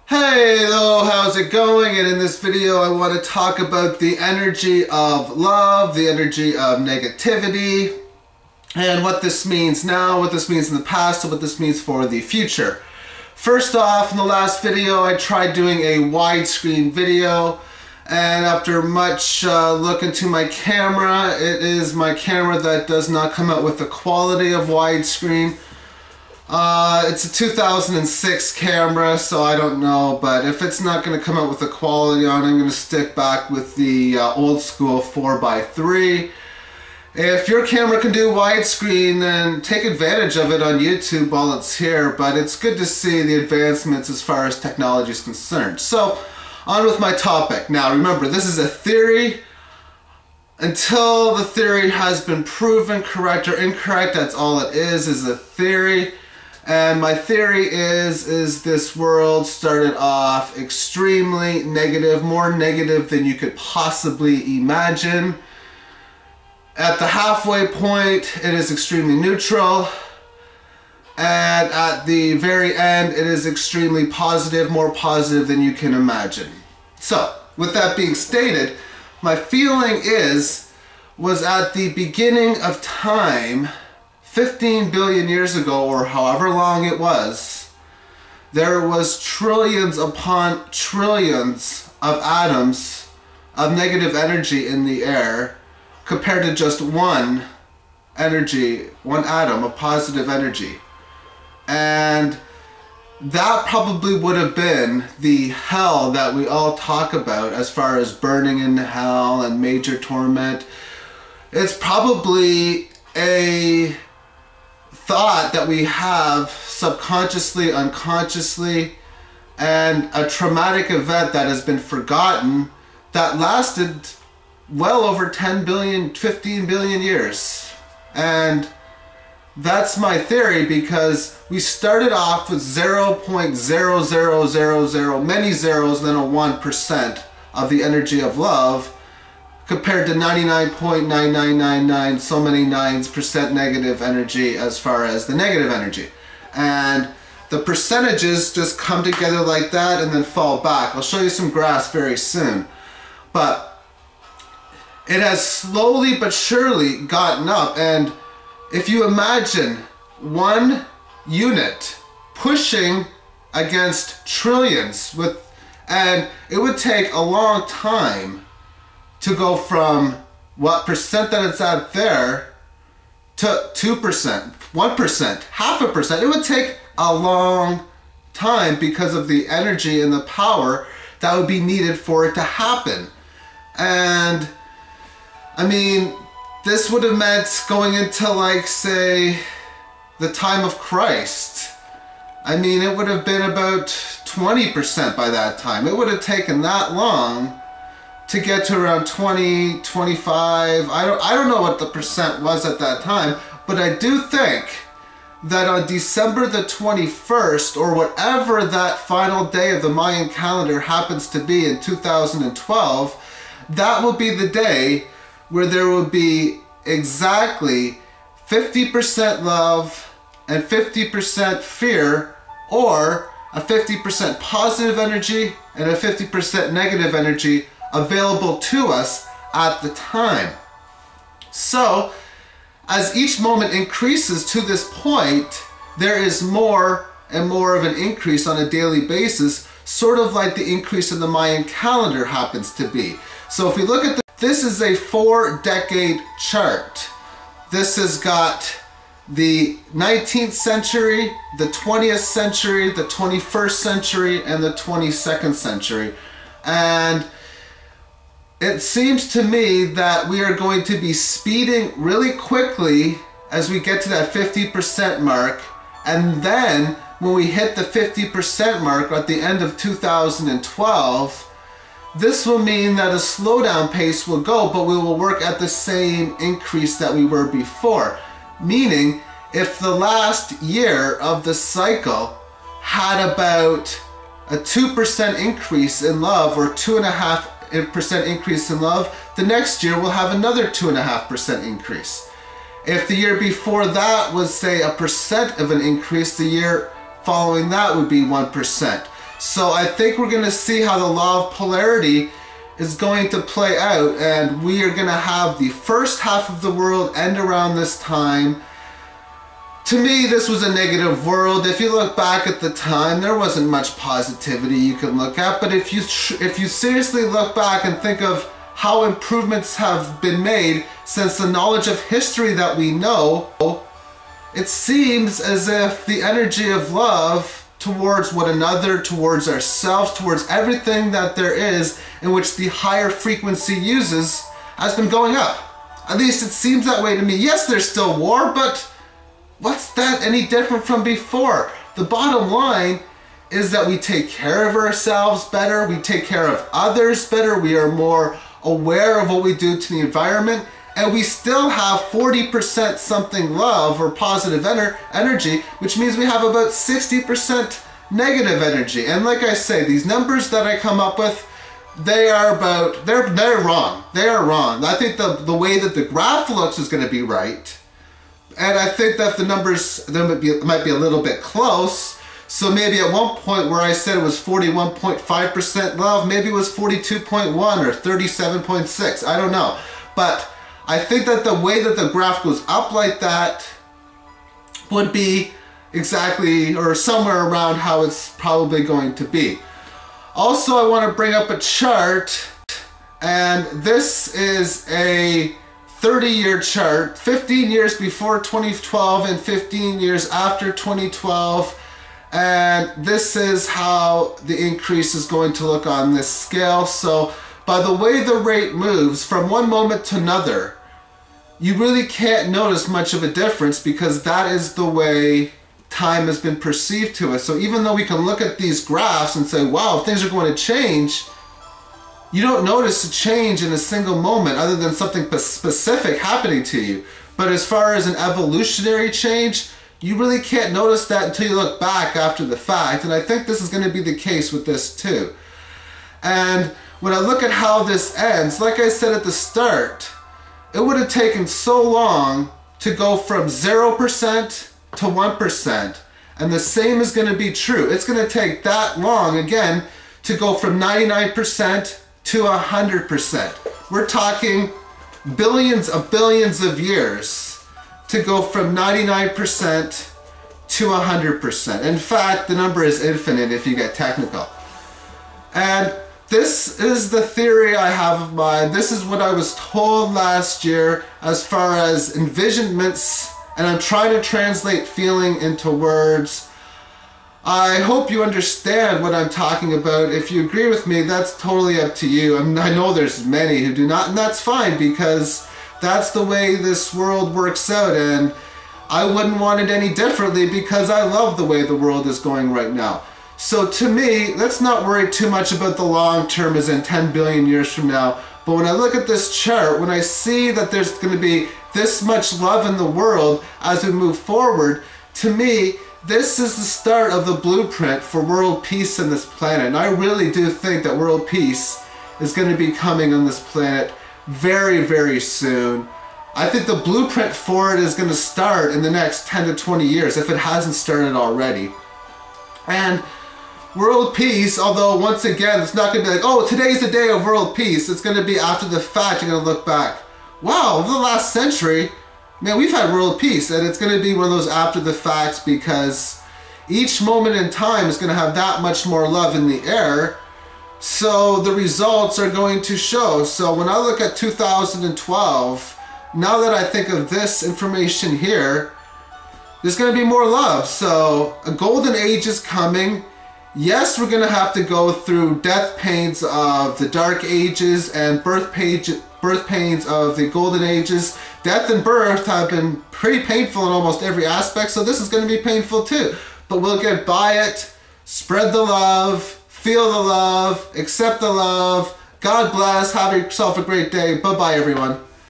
Hey, hello, how's it going? And in this video I want to talk about the energy of love, the energy of negativity, and what this means now, what this means in the past, and what this means for the future. First off, in the last video I tried doing a widescreen video, and after much look into my camera, it is my camera that does not come out with the quality of widescreen. It's a 2006 camera, so I don't know, but if it's not going to come out with the quality on it, I'm going to stick back with the old school 4x3. If your camera can do widescreen, then take advantage of it on YouTube while it's here, but it's good to see the advancements as far as technology is concerned. So, on with my topic. Now remember, this is a theory. Until the theory has been proven correct or incorrect, that's all it is a theory. And my theory is this world started off extremely negative, more negative than you could possibly imagine. At the halfway point, it is extremely neutral. And at the very end, it is extremely positive, more positive than you can imagine. So, with that being stated, my feeling was at the beginning of time, 15 billion years ago, or however long it was, there was trillions upon trillions of atoms of negative energy in the air, compared to just one atom of positive energy. And that probably would have been the hell that we all talk about as far as burning in hell and major torment. It's probably a thought that we have subconsciously, unconsciously, and a traumatic event that has been forgotten that lasted well over 10 billion, 15 billion years. And that's my theory, because we started off with 0.0000, many zeros, then a 1% of the energy of love, compared to 99.9999, so many nines percent negative energy as far as the negative energy. And the percentages just come together like that and then fall back. I'll show you some graphs very soon. But it has slowly but surely gotten up, and if you imagine one unit pushing against trillions, and it would take a long time to go from what percent that it's at there to 2%, 1%, half a percent. It would take a long time because of the energy and the power that would be needed for it to happen. And I mean, this would have meant going into, like, say, the time of Christ. I mean, it would have been about 20% by that time. It would have taken that long to get to around 20, 25. I don't know what the percent was at that time, but I do think that on December the 21st, or whatever that final day of the Mayan calendar happens to be in 2012, that will be the day where there will be exactly 50% love and 50% fear, or a 50% positive energy and a 50% negative energy available to us at the time. So, as each moment increases to this point, there is more and more of an increase on a daily basis, sort of like the increase in the Mayan calendar happens to be. So if we look at this is a 4-decade chart. This has got the 19th century, the 20th century, the 21st century, and the 22nd century. And it seems to me that we are going to be speeding really quickly as we get to that 50% mark. And then when we hit the 50% mark at the end of 2012, this will mean that a slowdown pace will go, but we will work at the same increase that we were before. Meaning, if the last year of the cycle had about a 2% increase in love, or 2.5% increase in love, the next year we'll have another 2.5% increase. If the year before that was, say, 1% of an increase, the year following that would be 1%. So I think we're going to see how the law of polarity is going to play out, and we are going to have the first half of the world end around this time. To me, this was a negative world. If you look back at the time, there wasn't much positivity you can look at, but if you seriously look back and think of how improvements have been made since the knowledge of history that we know, it seems as if the energy of love towards one another, towards ourselves, towards everything that there is in which the higher frequency uses has been going up. At least it seems that way to me. Yes, there's still war, but what's that any different from before? The bottom line is that we take care of ourselves better, we take care of others better, we are more aware of what we do to the environment, and we still have 40% something love or positive energy, which means we have about 60% negative energy. And like I say, these numbers that I come up with, they're wrong. They are wrong. I think the way that the graph looks is going to be right. And I think that the numbers might be a little bit close. So maybe at one point where I said it was 41.5% love, maybe it was 42.1 or 37.6. I don't know. But I think that the way that the graph goes up like that would be exactly or somewhere around how it's probably going to be. Also, I want to bring up a chart, and this is a 30-year chart, 15 years before 2012 and 15 years after 2012. And this is how the increase is going to look on this scale. So by the way the rate moves from one moment to another, you really can't notice much of a difference because that is the way time has been perceived to us. So even though we can look at these graphs and say, wow, things are going to change, you don't notice a change in a single moment other than something specific happening to you. But as far as an evolutionary change, you really can't notice that until you look back after the fact. And I think this is going to be the case with this too. And when I look at how this ends, like I said at the start, it would have taken so long to go from 0% to 1%. And the same is going to be true. It's going to take that long, again, to go from 99% to 100%. We're talking billions of years to go from 99% to 100%. In fact, the number is infinite if you get technical. And this is the theory I have of mine. This is what I was told last year as far as envisionments, and I'm trying to translate feeling into words. I hope you understand what I'm talking about. If you agree with me, that's totally up to you. I know there's many who do not, and that's fine because that's the way this world works out, and I wouldn't want it any differently because I love the way the world is going right now. So to me, let's not worry too much about the long term as in 10 billion years from now. But when I look at this chart, when I see that there's going to be this much love in the world as we move forward, to me, this is the start of the blueprint for world peace on this planet. And I really do think that world peace is going to be coming on this planet very, very soon. I think the blueprint for it is going to start in the next 10 to 20 years, if it hasn't started already. And world peace, although once again, it's not going to be like, oh, today's the day of world peace. It's going to be after the fact. You're going to look back. Wow, over the last century, man, we've had world peace. And it's going to be one of those after the facts because each moment in time is going to have that much more love in the air. So the results are going to show. So when I look at 2012, now that I think of this information here, there's going to be more love. So a golden age is coming. Yes, we're going to have to go through death pains of the dark ages and birth pains of the golden ages. Death and birth have been pretty painful in almost every aspect, so this is going to be painful too. But we'll get by it, spread the love, feel the love, accept the love. God bless, have yourself a great day. Bye-bye, everyone.